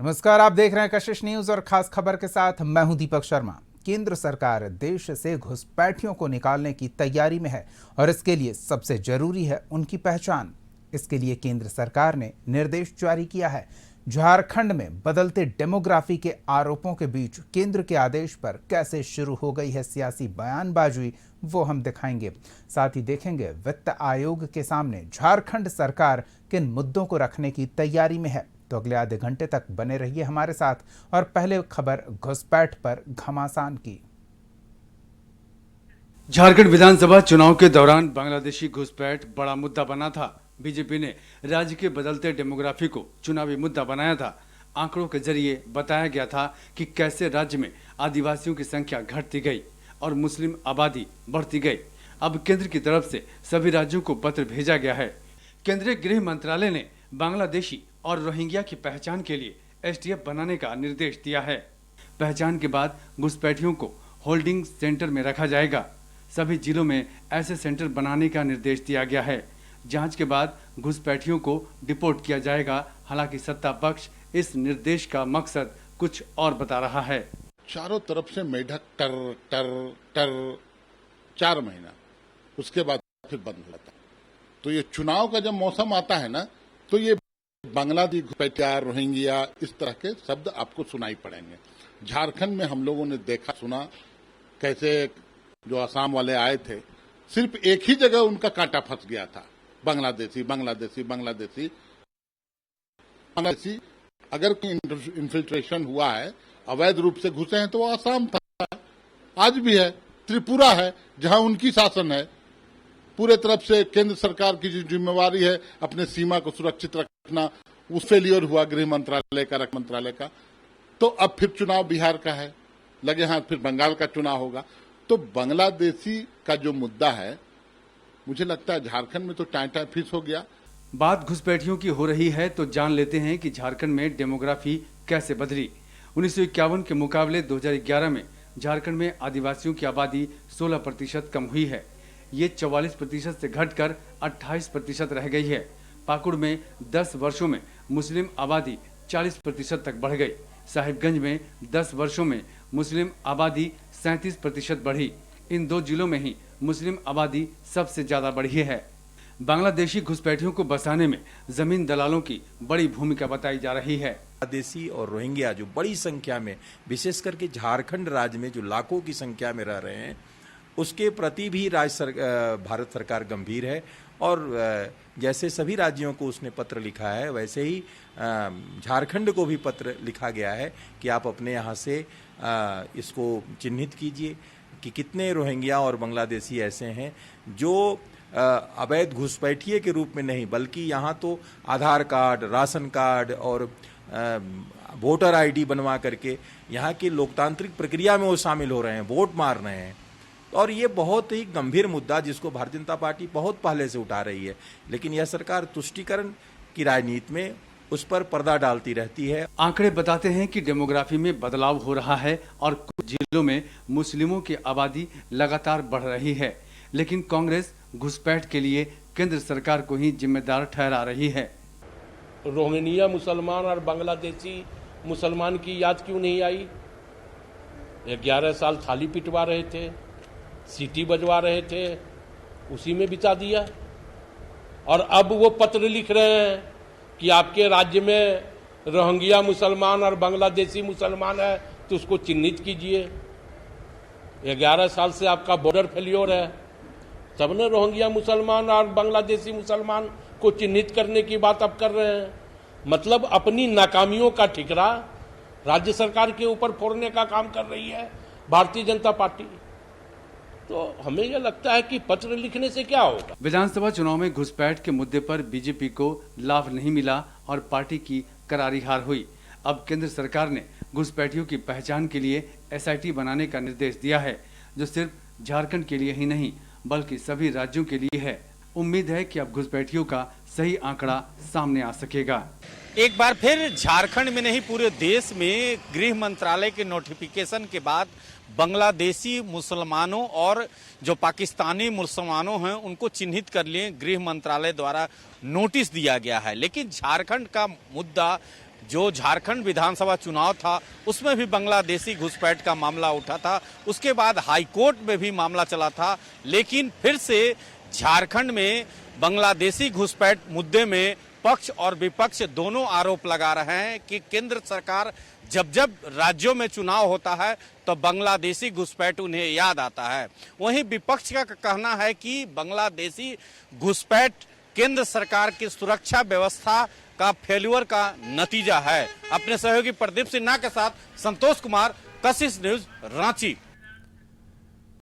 नमस्कार, आप देख रहे हैं कशिश न्यूज और खास खबर के साथ मैं हूं दीपक शर्मा। केंद्र सरकार देश से घुसपैठियों को निकालने की तैयारी में है और इसके लिए सबसे जरूरी है उनकी पहचान। इसके लिए केंद्र सरकार ने निर्देश जारी किया है। झारखंड में बदलते डेमोग्राफी के आरोपों के बीच केंद्र के आदेश पर कैसे शुरू हो गई है सियासी बयानबाजी, वो हम दिखाएंगे। साथ ही देखेंगे वित्त आयोग के सामने झारखंड सरकार किन मुद्दों को रखने की तैयारी में है। तो अगले आधे घंटे तक बने रहिए हमारे साथ। और पहले खबर घुसपैठ पर घमासान की। झारखंड विधानसभा चुनाव के दौरान बांग्लादेशी घुसपैठ बड़ा मुद्दा बना था। बीजेपी ने राज्य के बदलते डेमोग्राफी को चुनावी मुद्दा बनाया था। आंकड़ों के जरिए बताया गया था कि कैसे राज्य में आदिवासियों की संख्या घटती गई और मुस्लिम आबादी बढ़ती गई। अब केंद्र की तरफ से सभी राज्यों को पत्र भेजा गया है। केंद्रीय गृह मंत्रालय ने बांग्लादेशी और रोहिंग्या की पहचान के लिए एसटीएफ बनाने का निर्देश दिया है। पहचान के बाद घुसपैठियों को होल्डिंग सेंटर में रखा जाएगा। सभी जिलों में ऐसे सेंटर बनाने का निर्देश दिया गया है। जांच के बाद घुसपैठियों को डिपोर्ट किया जाएगा। हालांकि सत्ता पक्ष इस निर्देश का मकसद कुछ और बता रहा है। चारों तरफ से मेढक टर टर टर 4 महीना, उसके बाद फिर बंद हो जाता। तो ये चुनाव का जब मौसम आता है ना, तो ये बांग्लादेश, घुसपैठिया, रोहिंग्या, इस तरह के शब्द आपको सुनाई पड़ेंगे। झारखंड में हम लोगों ने देखा सुना कैसे जो असम वाले आए थे, सिर्फ एक ही जगह उनका कांटा फंस गया था, बांग्लादेशी बांग्लादेशी बांग्लादेशी बांग्लादेशी। अगर कोई इन्फिल्ट्रेशन हुआ है, अवैध रूप से घुसे हैं, तो वो असम था, आज भी है, त्रिपुरा है, जहां उनकी शासन है। पूरे तरफ से केंद्र सरकार की जो जिम्मेवारी है अपने सीमा को सुरक्षित रखना, उस फेलियर हुआ गृह मंत्रालय का, रक्षा मंत्रालय का। तो अब फिर चुनाव बिहार का है, लगे हाथ फिर बंगाल का चुनाव होगा। तो बांग्लादेशी का जो मुद्दा है, मुझे लगता है झारखंड में तो टाइम फिक्स हो गया। बात घुसपैठियों की हो रही है तो जान लेते हैं कि झारखंड में डेमोग्राफी कैसे बदली। 1951 के मुकाबले 2011 में झारखंड में आदिवासियों की आबादी 16% कम हुई है। ये 44% से घटकर 28% रह गई है। पाकुड़ में 10 वर्षों में मुस्लिम आबादी 40% तक बढ़ गई। साहिबगंज में 10 वर्षों में मुस्लिम आबादी 37% बढ़ी। इन 2 जिलों में ही मुस्लिम आबादी सबसे ज्यादा बढ़ी है। बांग्लादेशी घुसपैठियों को बसाने में जमीन दलालों की बड़ी भूमिका बताई जा रही है। बांग्लादेशी और रोहिंग्या जो बड़ी संख्या में, विशेष करके झारखंड राज्य में जो लाखों की संख्या में रह रहे हैं, उसके प्रति भी भारत सरकार गंभीर है। और जैसे सभी राज्यों को उसने पत्र लिखा है, वैसे ही झारखंड को भी पत्र लिखा गया है कि आप अपने यहाँ से इसको चिन्हित कीजिए कि कितने रोहिंग्या और बांग्लादेशी ऐसे हैं जो अवैध घुसपैठिए के रूप में नहीं, बल्कि यहाँ तो आधार कार्ड, राशन कार्ड और वोटर आईडी बनवा करके यहाँ की लोकतांत्रिक प्रक्रिया में वो शामिल हो रहे हैं, वोट मार रहे हैं। और ये बहुत ही गंभीर मुद्दा जिसको भारतीय जनता पार्टी बहुत पहले से उठा रही है, लेकिन यह सरकार तुष्टीकरण की राजनीति में उस पर पर्दा डालती रहती है। आंकड़े बताते हैं कि डेमोग्राफी में बदलाव हो रहा है और कुछ जिलों में मुस्लिमों की आबादी लगातार बढ़ रही है, लेकिन कांग्रेस घुसपैठ के लिए केंद्र सरकार को ही जिम्मेदार ठहरा रही है। रोहिंग्या मुसलमान और बांग्लादेशी मुसलमान की याद क्यों नहीं आई? 11 साल थाली पिटवा रहे थे, सीटी बजवा रहे थे, उसी में बिता दिया। और अब वो पत्र लिख रहे हैं कि आपके राज्य में रोहिंग्या मुसलमान और बांग्लादेशी मुसलमान है तो उसको चिन्हित कीजिए। 11 साल से आपका बॉर्डर फेल्योर है, तब न रोहिंग्या मुसलमान और बांग्लादेशी मुसलमान को चिन्हित करने की बात अब कर रहे हैं। मतलब अपनी नाकामियों का ठिकरा राज्य सरकार के ऊपर फोड़ने का काम कर रही है भारतीय जनता पार्टी। तो हमें यह लगता है कि पत्र लिखने से क्या होगा। विधानसभा चुनाव में घुसपैठ के मुद्दे पर बीजेपी को लाभ नहीं मिला और पार्टी की करारी हार हुई। अब केंद्र सरकार ने घुसपैठियों की पहचान के लिए एसआईटी बनाने का निर्देश दिया है, जो सिर्फ झारखंड के लिए ही नहीं बल्कि सभी राज्यों के लिए है। उम्मीद है कि अब घुसपैठियों का सही आंकड़ा सामने आ सकेगा। एक बार फिर झारखंड में नहीं पूरे देश में गृह मंत्रालय के नोटिफिकेशन के बाद बांग्लादेशी मुसलमानों और जो पाकिस्तानी मुसलमानों हैं उनको चिन्हित कर लिए गृह मंत्रालय द्वारा नोटिस दिया गया है। लेकिन झारखंड का मुद्दा जो झारखंड विधानसभा चुनाव था उसमें भी बांग्लादेशी घुसपैठ का मामला उठा था, उसके बाद हाईकोर्ट में भी मामला चला था, लेकिन फिर से झारखंड में बांग्लादेशी घुसपैठ मुद्दे में पक्ष और विपक्ष दोनों आरोप लगा रहे हैं कि केंद्र सरकार जब जब राज्यों में चुनाव होता है तो बांग्लादेशी घुसपैठ उन्हें याद आता है। वहीं विपक्ष का कहना है कि बांग्लादेशी घुसपैठ केंद्र सरकार की सुरक्षा व्यवस्था का फेल्यूर का नतीजा है। अपने सहयोगी प्रदीप सिन्हा के साथ संतोष कुमार, कशिश न्यूज, रांची।